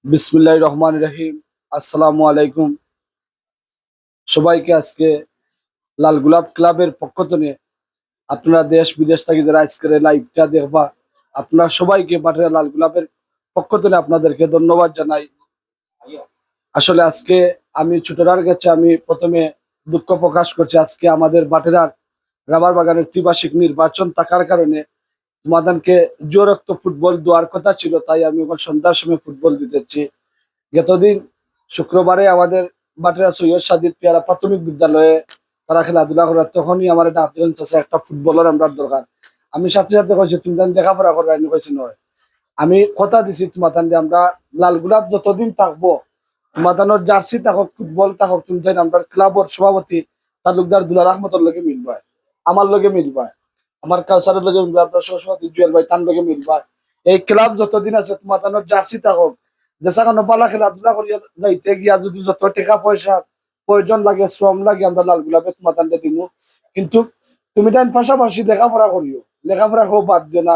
বিসমিল্লাহির রহমানির রহিম। আসসালামু আলাইকুম সবাইকে। আজকে লাল গোলাপ ক্লাবের পক্ষ থেকে আপনারা দেশ বিদেশ থেকে যারা আজকের এই লাইভটা দেখবা, আপনারা সবাইকে বাটেরা লাল গোলাপের পক্ষ থেকে আপনাদেরকে ধন্যবাদ জানাই। আসলে আজকে আমি ছোটরার কাছে আমি প্রথমে দুঃখ প্রকাশ করছি। আজকে আমাদের বাটেরার রাবার বাগানের ত্রিবার্ষিক নির্বাচন থাকার কারণে তোমাদেরকে জোরক্ত ফুটবল দেওয়ার কথা ছিল, তাই আমি এখন সন্ধ্যার সময় ফুটবল দিতেছি। গতদিন শুক্রবারে আমাদের বাটেরা সৈয়দ সাদিক পেয়ারা প্রাথমিক বিদ্যালয়ে তারা খেলাধুলা করে, তখনই আমার একটা আন্দোলন চাচ্ছে একটা ফুটবলের আমরা দরকার। আমি সাথে সাথে কইছি তুমি তান দেখাপড়া করবে, আমি কইছি নয়, আমি কথা দিছি তোমার তান যে আমরা লাল গোলাপ যতদিন থাকবো তোমাদের জার্সি থাকক ফুটবল থাকক তুমি তাই আমরা ক্লাবের সভাপতি তালুকদার দুলাল আহমদের লগে মিলবা, আমার লগে মিলবা, আমার কাউসারের লগে মিলবা, আপনার সভাপতি জুয়েল ভাই তার লগে মিলবা। এই ক্লাব যতদিন আছে তোমাদের জার্সি থাকক, দেশা কোনো পালা খেলাধুলা করিয়া যাইতে গিয়া যদি যত টাকা পয়সা প্রয়োজন লাগে শ্রম লাগে আমরা লাল গোলাপে তোমার তান্ডে দিব। কিন্তু তুমি তাই পাশাপাশি লেখাপড়া করিও, লেখাপড়া খুব বাদ দিও না।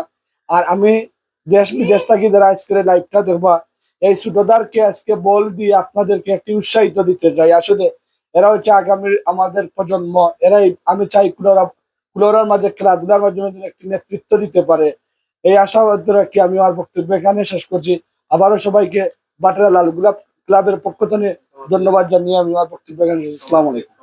আর আমি দেশ বিদেশ থাকি যারা আজকের লাইভটা দেখবা, এই ছোটদারকে আজকে বল দিয়ে আপনাদেরকে একটি উৎসাহিত দিতে চাই। আসলে এরা হচ্ছে আগামীর আমাদের প্রজন্ম, এরাই আমি চাই কুলোরার মাঝে খেলাধুলার মাধ্যমে যেন একটি নেতৃত্ব দিতে পারে। এই আশাবাদ রাখি আমি আমার বক্তব্য এখানে শেষ করছি। আবারও সবাইকে বাটেরা লাল গোলাপ ক্লাবের পক্ষ থেকে ধন্যবাদ জানিয়ে আমি আমার বক্তব্য এখানে শেষ। আসসালামু আলাইকুম।